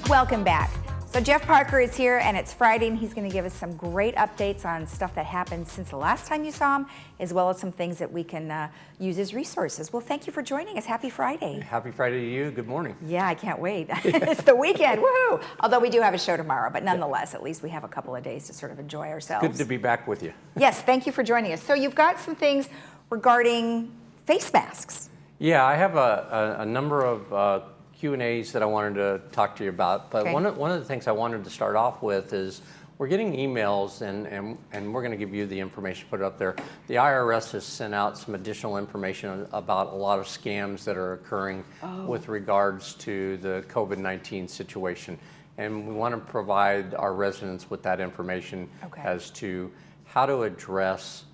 Welcome back. So Jeff Parker is here, and it's Friday, and he's going to give us some great updates on stuff that happened since the last time you saw him, as well as some things that we can use as resources. Well, thank you for joining us. Happy Friday. Happy Friday to you. Good morning. Yeah, I can't wait. It's the weekend. Woohoo! Although we do have a show tomorrow, but nonetheless, at least we have a couple of days to sort of enjoy ourselves. Good to be back with you. Yes, thank you for joining us. So you've got some things regarding face masks. Yeah, I have a number of Q&As that I wanted to talk to you about, but Okay. one of the things I wanted to start off with is we're getting emails, and we're going to give you the information, put it up there. The IRS has sent out some additional information about a lot of scams that are occurring with regards to the COVID-19 situation, and we want to provide our residents with that information as to how to address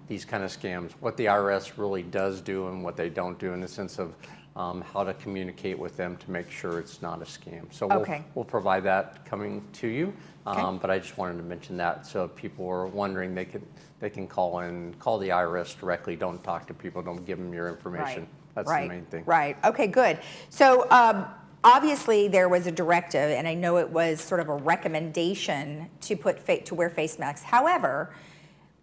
these kind of scams, what the IRS really does do and what they don't do, in the sense of how to communicate with them to make sure it's not a scam. So we'll provide that coming to you, but I just wanted to mention that, so if people are wondering, they can call the IRS directly. Don't talk to people, don't give them your information. That's the main thing. Right, okay, good. So obviously there was a directive, and I know it was sort of a recommendation to wear face masks. However,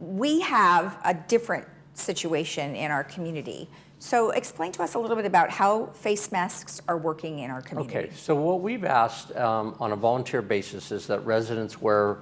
we have a different situation in our community. So explain to us a little bit about how face masks are working in our community. Okay, so what we've asked on a volunteer basis is that residents wear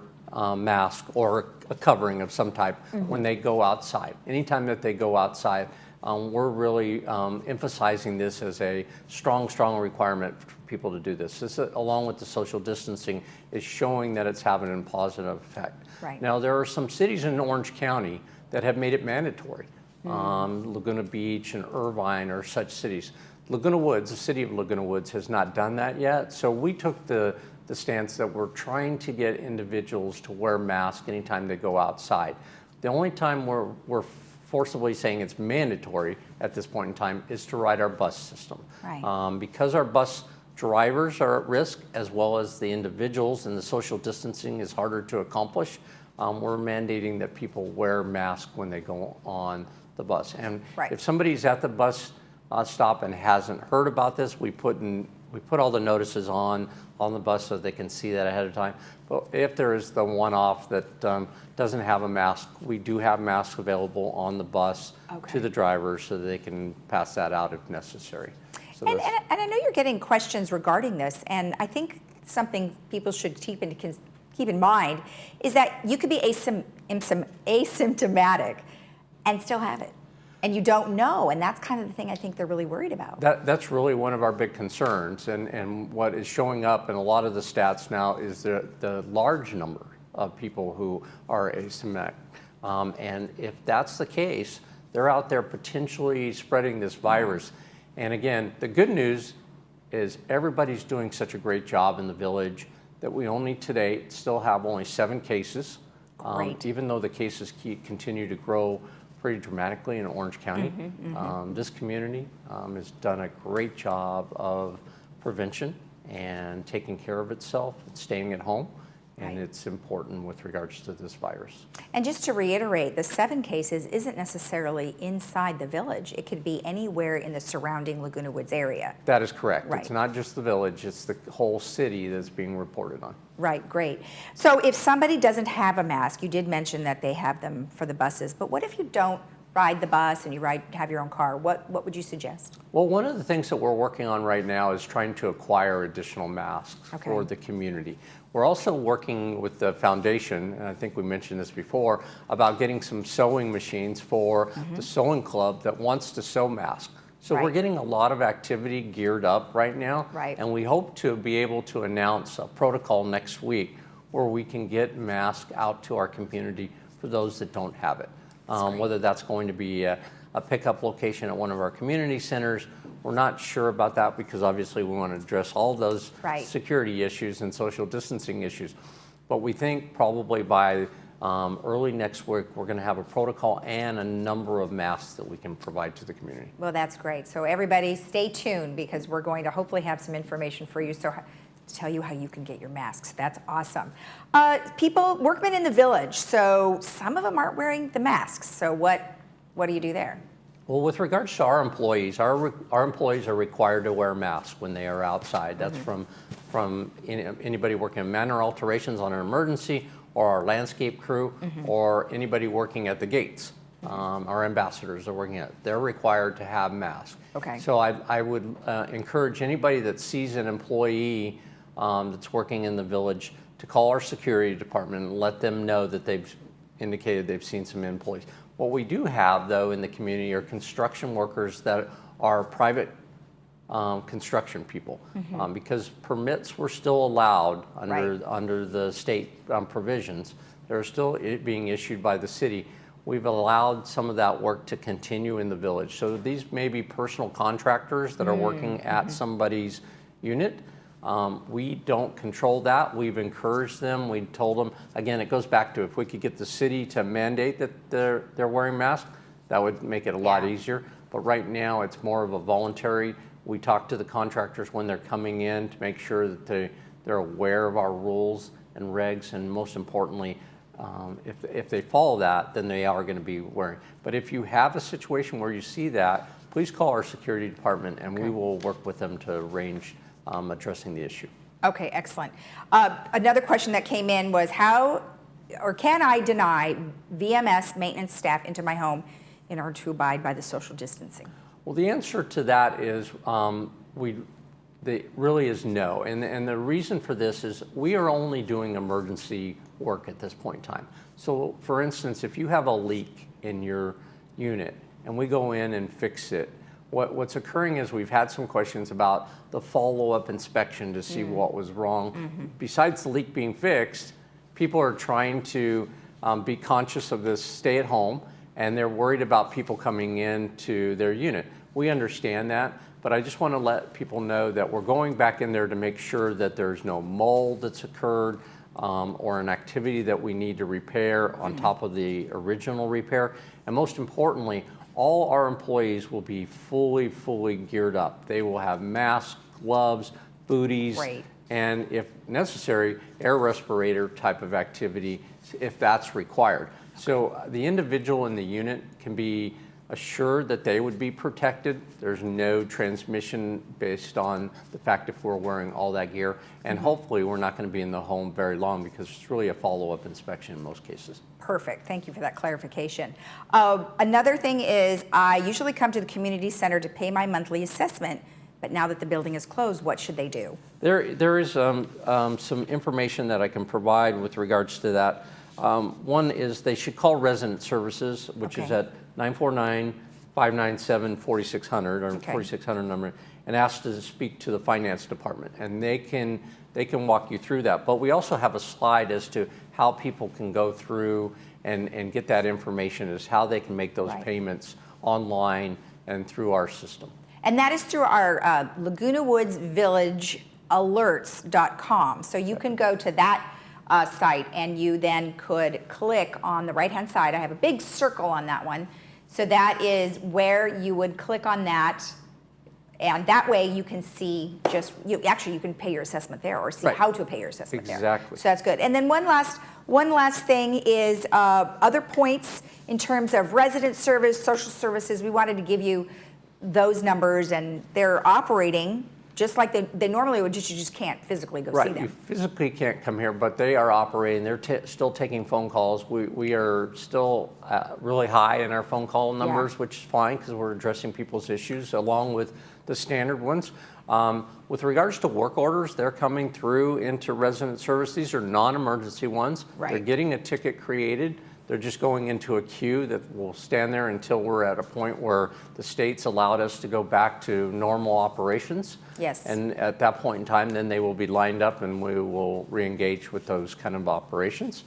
masks or a covering of some type when they go outside. Anytime that they go outside, we're really emphasizing this as a strong requirement for people to do this. This, along with the social distancing, is showing that it's having a positive effect. Right. Now, there are some cities in Orange County that have made it mandatory. Laguna Beach and Irvine are such cities. Laguna Woods, the city of Laguna Woods, has not done that yet. So we took the stance that we're trying to get individuals to wear masks anytime they go outside. The only time we're forcibly saying it's mandatory at this point in time is to ride our bus system. Right. Because our bus drivers are at risk, as well as the individuals, and the social distancing is harder to accomplish, we're mandating that people wear masks when they go on the bus. And if somebody's at the bus stop and hasn't heard about this, we put all the notices on the bus so they can see that ahead of time. But if there is the one-off that doesn't have a mask, we do have masks available on the bus to the drivers so that they can pass that out if necessary. So and I know you're getting questions regarding this, and I think something people should keep in mind is that you could be asymptomatic and still have it, and you don't know, and that's kind of the thing I think they're really worried about. That's really one of our big concerns, and what is showing up in a lot of the stats now is the large number of people who are asymptomatic, and if that's the case, they're out there potentially spreading this virus. And again, the good news is everybody's doing such a great job in the village that we only today still have only 7 cases, even though the cases continue to grow pretty dramatically in Orange County. This community has done a great job of prevention and taking care of itself and staying at home. And it's important with regards to this virus. And just to reiterate, the 7 cases isn't necessarily inside the village. It could be anywhere in the surrounding Laguna Woods area. That is correct. It's not just the village, it's the whole city that's being reported on. Right, great. So if somebody doesn't have a mask, you did mention that they have them for the buses, but what if you don't ride the bus and you have your own car? What would you suggest? Well, one of the things that we're working on right now is trying to acquire additional masks for the community. We're also working with the foundation, and I think we mentioned this before, about getting some sewing machines for the sewing club that wants to sew masks. So we're getting a lot of activity geared up right now, and we hope to be able to announce a protocol next week where we can get masks out to our community for those that don't have it. Whether that's going to be a pickup location at one of our community centers, we're not sure about that because obviously we want to address all those security issues and social distancing issues. But we think probably by Early next week, we're going to have a protocol and a number of masks that we can provide to the community. Well, that's great. So everybody stay tuned because we're going to hopefully have some information for you to tell you how you can get your masks. That's awesome. Workmen in the village, so some of them aren't wearing the masks. So what do you do there? Well, with regards to our employees, our employees are required to wear masks when they are outside. That's from anybody working in manor alterations on an emergency, or our landscape crew, or anybody working at the gates. Our ambassadors are working at. They're required to have masks. Okay. So I would encourage anybody that sees an employee that's working in the village to call our security department and let them know that they've indicated they've seen some employees. What we do have, though, in the community are construction workers that are private construction people, because permits were still allowed under the state provisions. They're still being issued by the city. We've allowed some of that work to continue in the village. So these may be personal contractors that are working at somebody's unit. We don't control that. We've encouraged them. We told them, again, it goes back to if we could get the city to mandate that they're wearing masks, that would make it a lot easier. But right now, it's more of a voluntary. We talk to the contractors when they're coming in to make sure that they're aware of our rules and regs, and most importantly, if they follow that, then they are going to be wearing. But if you have a situation where you see that, please call our security department, and we will work with them to arrange addressing the issue. Okay, excellent. Another question that came in was can I deny VMS maintenance staff into my home in order to abide by the social distancing? Well, the answer to that is really is no. And the reason for this is we are only doing emergency work at this point in time. So for instance, if you have a leak in your unit and we go in and fix it, what's occurring is we've had some questions about the follow-up inspection to see what was wrong. Besides the leak being fixed, people are trying to be conscious of this stay at home, and they're worried about people coming into their unit. We understand that, but I just want to let people know that we're going back in there to make sure that there's no mold that's occurred or an activity that we need to repair on top of the original repair. And most importantly, all our employees will be fully geared up. They will have masks, gloves, booties, and if necessary, air respirator type of activity if that's required. So the individual in the unit can be assured that they would be protected. There's no transmission based on the fact if we're wearing all that gear. And hopefully we're not going to be in the home very long because it's really a follow-up inspection in most cases. Perfect. Thank you for that clarification. Another thing is I usually come to the community center to pay my monthly assessment, but now that the building is closed, what should they do? There is some information that I can provide with regards to that. One is they should call Resident Services, which is at 949-597-4600 or 4600 number, and ask to speak to the finance department, and they can walk you through that. But we also have a slide as to how people can go through and get that information, as how they can make those payments online and through our system. And that is through our Laguna Woods Village alerts.com. So you can go to that site, and you then could click on the right-hand side. I have a big circle on that one. So that is where you would click on that, and that way you can see you can pay your assessment there, or see how to pay your assessment there. Exactly. So that's good. And then one last thing is other points in terms of resident service, social services. We wanted to give you those numbers, and they're operating just like they normally would. You just can't physically go see them. You physically can't come here, but they are operating. They're still taking phone calls. We are still really high in our phone call numbers, which is fine because we're addressing people's issues along with the standard ones. With regards to work orders, they're coming through into resident service. These are non-emergency ones. They're getting a ticket created. They're just going into a queue that will stand there until we're at a point where the state's allowed us to go back to normal operations. Yes. And at that point in time, then they will be lined up and we will re-engage with those kind of operations.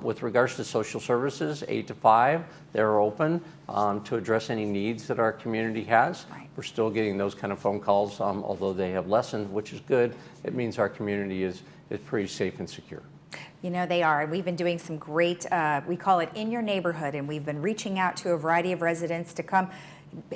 With regards to social services, 8 to 5, they're open to address any needs that our community has. We're still getting those kind of phone calls, although they have lessened, which is good. It means our community is pretty safe and secure. You know, they are. We've been doing some great, we call it In Your Neighborhood, and we've been reaching out to a variety of residents to come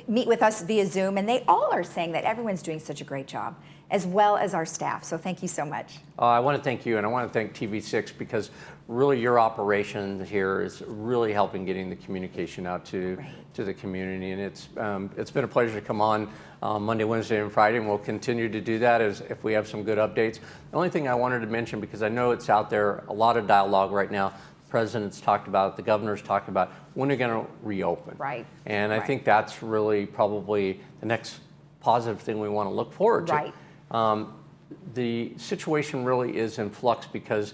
meet with us via Zoom, and they all are saying that everyone's doing such a great job, as well as our staff. So thank you so much. I want to thank you, and I want to thank TV6 because really your operation here is really helping getting the communication out to the community, and it's been a pleasure to come on Monday, Wednesday, and Friday, and we'll continue to do that as if we have some good updates. The only thing I wanted to mention, because I know it's out there, a lot of dialogue right now, the president's talked about it, the governor's talked about when are going to reopen. Right. And I think that's really probably the next positive thing we want to look forward to. Right. The situation really is in flux because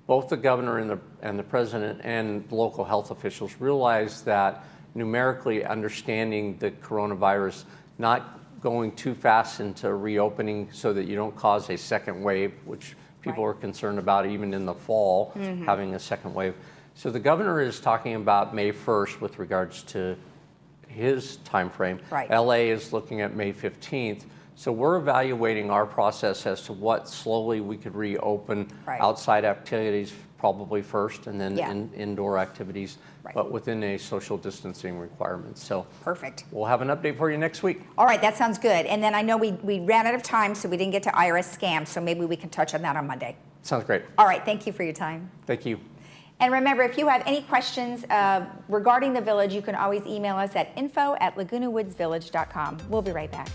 both the governor and the president and local health officials realize that numerically understanding the coronavirus, not going too fast into reopening so that you don't cause a second wave, which people are concerned about even in the fall, having a second wave. So the governor is talking about May 1st with regards to his time frame. Right. LA is looking at May 15th. So we're evaluating our process as to what slowly we could reopen outside activities probably first, and then indoor activities, but within a social distancing requirement. So perfect. We'll have an update for you next week. All right, that sounds good. And then I know we ran out of time, so we didn't get to Irs Scam, so maybe we can touch on that on Monday. Sounds great. All right, thank you for your time. Thank you. And remember, if you have any questions regarding the village, you can always email us at info@lagunawoodsvillage.com. We'll be right back.